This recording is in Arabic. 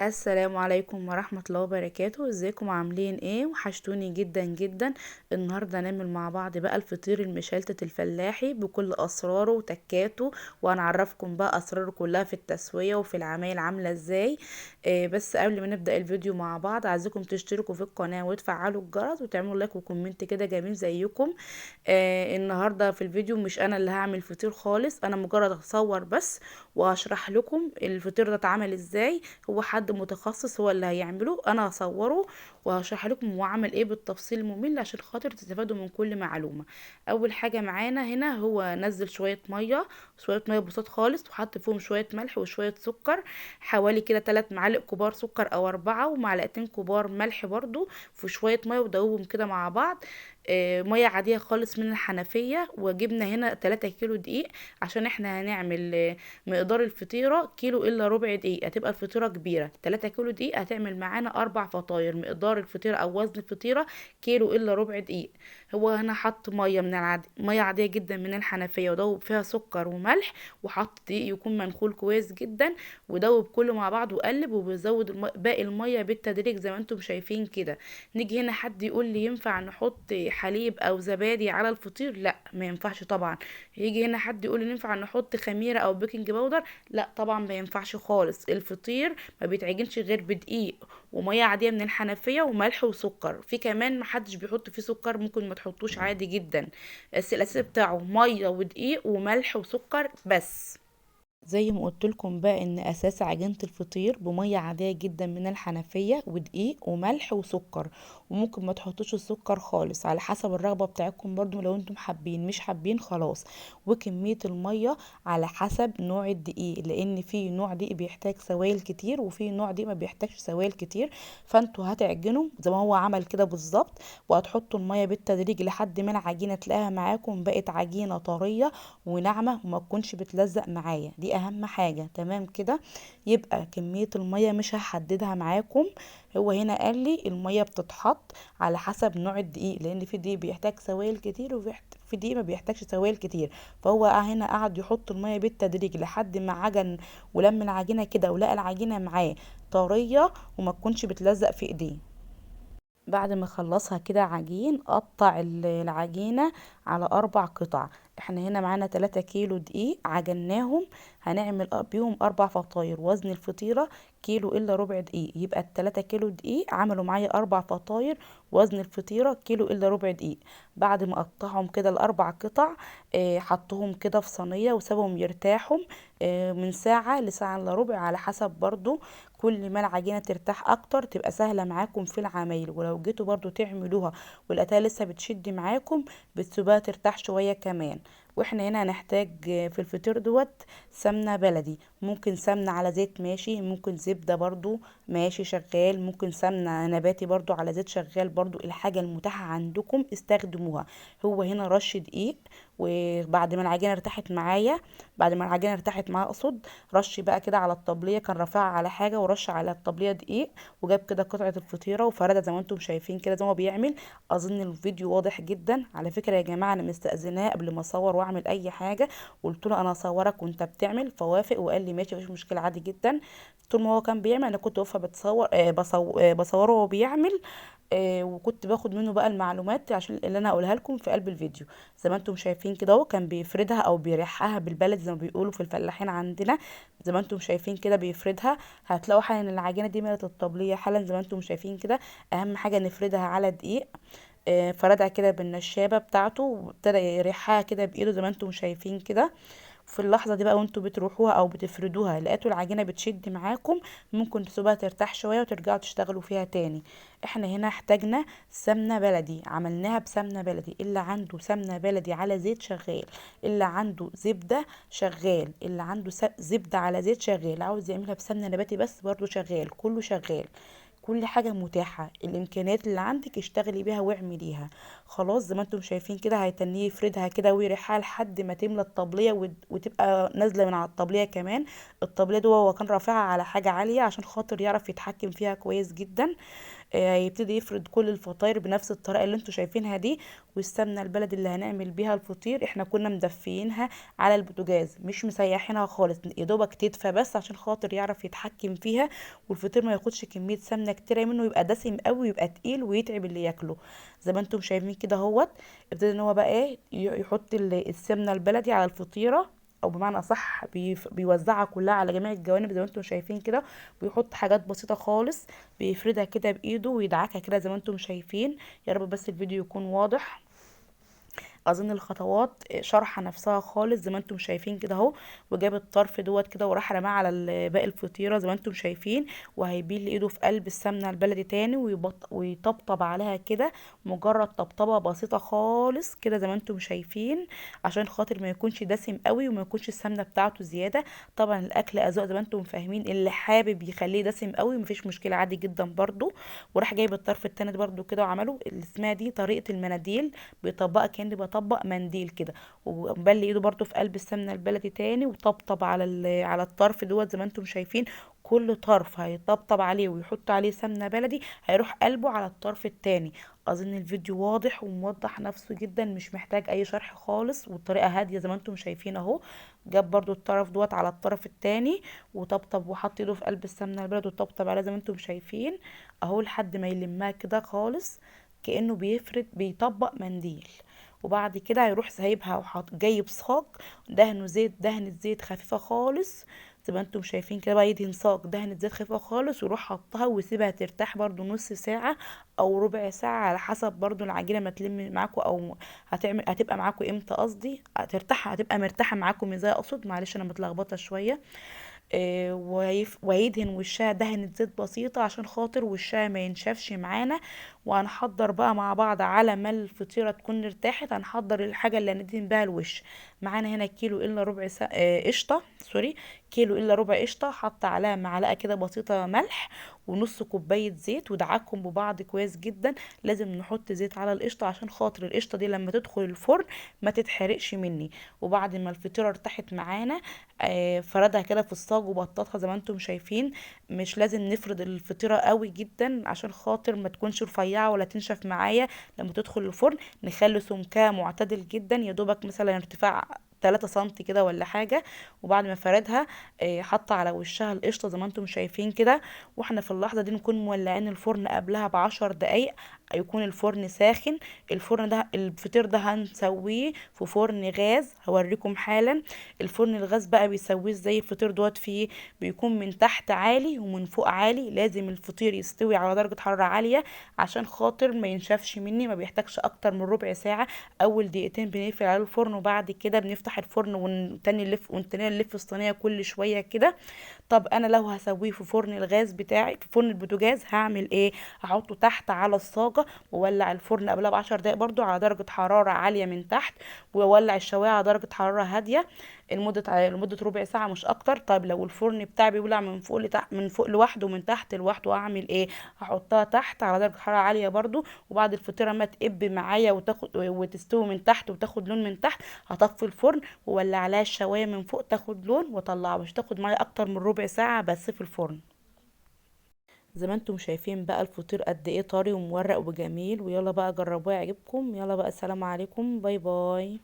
السلام عليكم ورحمة الله وبركاته. ازيكم عاملين ايه؟ وحشتوني جدا جدا. النهاردة نعمل مع بعض بقى الفطير المشلتت الفلاحي بكل اسراره وتكاته، وهنعرفكم بقى اسراره كلها في التسوية وفي العمايل عاملة ازاي. بس قبل ما نبدأ الفيديو مع بعض عايزكم تشتركوا في القناة وتفعلوا الجرس وتعملوا لايك وكومنت كده جميل زيكم. النهاردة في الفيديو مش انا اللي هعمل فطير خالص، انا مجرد هصور بس وهشرح لكم الفطير ده اتعمل ازاي. هو حد متخصص هو اللي هيعمله، انا هصوره وهشرح لكم هو عمل ايه بالتفصيل الممل عشان خاطر تستفادوا من كل معلومة. اول حاجة معانا هنا هو نزل شوية مية بسيط خالص، وحط فيهم شوية ملح وشوية سكر، حوالي كده 3 معالق كبار سكر او 4 ومعلقتين كبار ملح برضو في شوية مية، ودوبهم كده مع بعض. مية عادية خالص من الحنفية. وجبنا هنا 3 كيلو دقيق عشان احنا هنعمل مقدار الفطيرة كيلو الا ربع دقيقة، هتبقى الفطيرة كبيرة. 3 كيلو دقيق هتعمل معانا 4 فطاير. مقدار الفطيرة او وزن الفطيرة كيلو الا ربع دقيق. هو هنا حط مية مية عادية جدا من الحنفية، ودوب فيها سكر وملح، وحط دقيق يكون منخول كويس جدا، ودوب كله مع بعض وقلب، وبزود باقي المية بالتدريج زي ما انتم شايفين كده. نيجي هنا حد يقول لي ينفع نحط حليب او زبادي على الفطير؟ لا، ما ينفعش طبعا. يجي هنا حد يقول لي ينفع نحط خميره او بيكنج باودر؟ لا طبعا ما ينفعش خالص. الفطير ما بيتعجنش غير بدقيق وميه عاديه من الحنفيه وملح وسكر. في كمان محدش بيحط فيه سكر، ممكن ما تحطوش عادي جدا، بس الاساس بتاعه ميه ودقيق وملح وسكر بس. زي ما قلت لكم بقى ان اساس عجينة الفطير بمية عادية جدا من الحنفية ودقيق وملح وسكر، وممكن ما تحطوش السكر خالص على حسب الرغبة بتاعتكم برضو، لو انتم حابين مش حابين خلاص. وكمية المية على حسب نوع الدقيق، لان في نوع دقيق بيحتاج سوائل كتير وفي نوع دقيق ما بيحتاجش سوائل كتير. فانتوا هتعجنوا زي ما هو عمل كده بالظبط، وهتحطوا المية بالتدريج لحد ما العجينة تلاقيها معاكم بقت عجينة طرية وناعمة وما تكونش بتلزق معايا. دي اهم حاجة، تمام كده. يبقى كمية المية مش هحددها معاكم. هو هنا قال لي المية بتتحط على حسب نوع الدقيق، لان في دقيق بيحتاج سوائل كتير وفي دقيق ما بيحتاجش سوائل كتير. فهو هنا قعد يحط المية بالتدريج لحد ما عجن ولم العجينة كده ولقى العجينة معاه طرية وما تكونش بتلزق في ايديه. بعد ما خلصها كده عجين، قطع العجينة على 4 قطع. احنا هنا معانا 3 كيلو دقيق عجناهم، هنعمل بيهم 4 فطاير. وزن الفطيرة كيلو الا ربع دقيق، يبقى ال3 كيلو دقيق عملوا معايا 4 فطاير. وزن الفطيرة كيلو الا ربع دقيق. بعد ما قطعهم كده ال4 قطع، حطهم كده في صينية وسابهم يرتاحوا من ساعة لساعة الا ربع على حسب برضو. كل ما العجينة ترتاح اكتر تبقى سهلة معاكم في العمايل. ولو جيتوا برضو تعملوها ولقيتها لسه بتشد معاكم، بتسيبوها ترتاح شوية كمان. واحنا هنا هنحتاج في الفطير دوت سمنة بلدي. ممكن سمنة على زيت ماشي، ممكن زبدة برضو ماشي شغال، ممكن سمنة نباتي برضو على زيت شغال برضو. الحاجة المتاحة عندكم استخدموها. هو هنا رش دقيق، وبعد ما العجينة ارتاحت معايا، اقصد، رش بقى كده على الطبلية، كان رافعها على حاجة ورش على الطبلية دقيق، وجاب كده قطعة الفطيرة وفردها زي ما انتم شايفين كده زي ما بيعمل. اظن الفيديو واضح جدا. على فكرة يا جماعة انا مستأذناه قبل ما اصور واعمل اي حاجة، قلت له انا اصورك وانت بتعمل، فوافق وقال لي ماشي مفيش مشكلة عادي جدا. طول ما هو كان بيعمل انا كنت واقفة بتصور بصوره وهو بيعمل. وكنت باخد منه بقى المعلومات عشان اللي انا هقولها لكم في قلب الفيديو. زي ما انتم شايفين كده هو كان بيفردها او بيريحها بالبلد زي ما بيقولوا في الفلاحين عندنا. زي ما انتم شايفين كده بيفردها. هتلاقوا حالا ان العجينه دي ملت الطبليه حالا زي ما انتم شايفين كده. اهم حاجه نفردها على دقيق. فردها كده بالنشابه بتاعته وابتدى يريحها كده بايده زي ما انتم شايفين كده. في اللحظة دي بقى وانتوا بتروحوها او بتفردوها لقيتوا العجينة بتشد معاكم، ممكن تسيبوها ترتاح شوية وترجعوا تشتغلوا فيها تاني. احنا هنا احتاجنا سمنة بلدي، عملناها بسمنة بلدي. اللي عنده سمنة بلدي على زيت شغال، اللي عنده زبدة شغال، اللي عنده زبدة على زيت شغال، عاوز يعملها بسمنة نباتي بس برضو شغال، كله شغال. كل حاجة متاحة، الامكانيات اللي عندك اشتغلي بيها واعمليها. خلاص زي ما انتم شايفين كده هيتنيه يفردها كده ويريحها لحد ما تملى الطبلية وتبقى نازلة من على الطبلية كمان. الطبلية دي هو كان رافعها على حاجة عالية عشان خاطر يعرف يتحكم فيها كويس جدا. هيبتدي يفرد كل الفطاير بنفس الطريقة اللي انتوا شايفينها دي. والسمنة البلدي اللي هنعمل بيها الفطير احنا كنا مدفيينها على البوتاجاز، مش مسيحينها خالص، يا دوبك تدفى بس عشان خاطر يعرف يتحكم فيها، والفطير ما ياخدش كمية سمنة كتيرة منه، يبقى دسم قوي ويبقى تقيل ويتعب اللي ياكله. زي ما انتم شايفين كده اهوت. ابتدى ان هو بقى ايه يحط السمنة البلدي على الفطيرة، او بمعنى صح بيوزعها كلها على جميع الجوانب زي ما انتم شايفين كده. ويحط حاجات بسيطة خالص، بيفردها كده بايده ويدعكها كده زي ما انتم شايفين. يا رب بس الفيديو يكون واضح. اظن الخطوات شرحه نفسها خالص زي ما انتم شايفين كده اهو. وجاب الطرف دوت كده وراح رماه على باقي الفطيره زي ما انتم شايفين. وهيبيل ايده في قلب السمنه البلدي تاني ويطبطب عليها كده. مجرد طبطبه بسيطه خالص كده زي ما انتم شايفين، عشان خاطر ما يكونش دسم قوي وما يكونش السمنه بتاعته زياده. طبعا الاكل اذواق زي ما انتم فاهمين، اللي حابب يخليه دسم قوي مفيش مشكله عادي جدا برضو. وراح جايب الطرف التاني برضو كده وعمله اللي اسمها دي طريقه المناديل. بيطبقها كأني بطبق منديل كده. وبلي ايده برضو في قلب السمنه البلدي تاني وطبطب على على الطرف دوت زي ما انتم شايفين. كل طرف هيطبطب عليه ويحط عليه سمنه بلدي هيروح قلبه على الطرف التاني. اظن الفيديو واضح وموضح نفسه جدا، مش محتاج اي شرح خالص، والطريقه هاديه زي ما انتم شايفين اهو. جاب برضو الطرف دوت على الطرف التاني وطبطب وحط ايده في قلب السمنه البلدي وطبطب عليها زي ما انتم شايفين اهو لحد ما يلمها كده خالص، كأنه بيطبق منديل. وبعد كده هيروح سايبها جايب صاج دهنه زيت، دهنة زيت خفيفة خالص زي ما انتم شايفين كده. بقى يدهن صاج دهنة زيت خفيفة خالص ويروح حطها ويسيبها ترتاح برضو نص ساعة او ربع ساعة على حسب برضو العجينة ما تلم معاكم او هتبقى معاكم امتى، قصدي هترتاح هتبقى مرتاحة معاكم ازاي، اقصد معلش انا متلخبطة شوية. وهيدهن وشها دهنة زيت بسيطة عشان خاطر وشها ما ينشفش معانا. وهنحضر بقى مع بعض على ما الفطيرة تكون ارتاحت هنحضر الحاجة اللي هندهن بها الوش. معانا هنا كيلو الا ربع قشطة، سوري، كيلو الا ربع قشطة. حط عليها معلقة كده بسيطة ملح ونص كوباية زيت ودعكهم ببعض كويس جدا. لازم نحط زيت على القشطة عشان خاطر القشطة دي لما تدخل الفرن ما تتحرقش مني. وبعد ما الفطيرة ارتاحت معانا فردها كده في الصاج وبططها زي ما انتم شايفين. مش لازم نفرد الفطيرة قوي جدا عشان خاطر ما تكونش رفيعة ولا تنشف معايا لما تدخل الفرن. نخلي سمكها معتدل جدا، يا دوبك مثلا ارتفاع 3 سنتي كده ولا حاجة. وبعد ما فردها حط على وشها القشطة زي ما انتم شايفين كده. واحنا في اللحظة دي نكون مولعين الفرن قبلها ب10 دقايق، يكون الفرن ساخن. الفرن ده الفطير ده هنسويه في فرن غاز هوريكم حالا. الفرن الغاز بقى بيسويه ازاي الفطير دوت فيه، بيكون من تحت عالي ومن فوق عالي. لازم الفطير يستوي على درجة حرارة عالية عشان خاطر ما ينشفش مني، ما بيحتاجش اكتر من ربع ساعة. اول دقيقتين بنقفل على الفرن وبعد كده بنفتح الفرن ونتاني نلف الصينية كل شوية كده. طب انا لو هسويه في فرن الغاز بتاعي في فرن البوتاجاز هعمل ايه؟ هحطه تحت على الصاجة واولع الفرن قبلها ب10 دقايق برضو على درجة حرارة عالية من تحت، واولع الشواية على درجة حرارة هادية لمدة ربع ساعة مش اكتر. طيب لو الفرن بتاعي بيولع من فوق لتحت، من فوق لوحده ومن تحت لوحده، اعمل ايه؟ هحطها تحت على درجة حرارة عالية برضو. وبعد الفطيرة ما تقب معايا وتستوي من تحت وتاخد لون من تحت، هطفي الفرن وولع عليها الشواية من فوق تاخد لون واطلعها. مش تاخد معايا اكتر من ربع ساعة بس في الفرن. زي ما انتم شايفين بقى الفطير قد ايه طري ومورق وجميل. ويلا بقى جربوه يعجبكم. يلا بقى السلام عليكم، باي باي.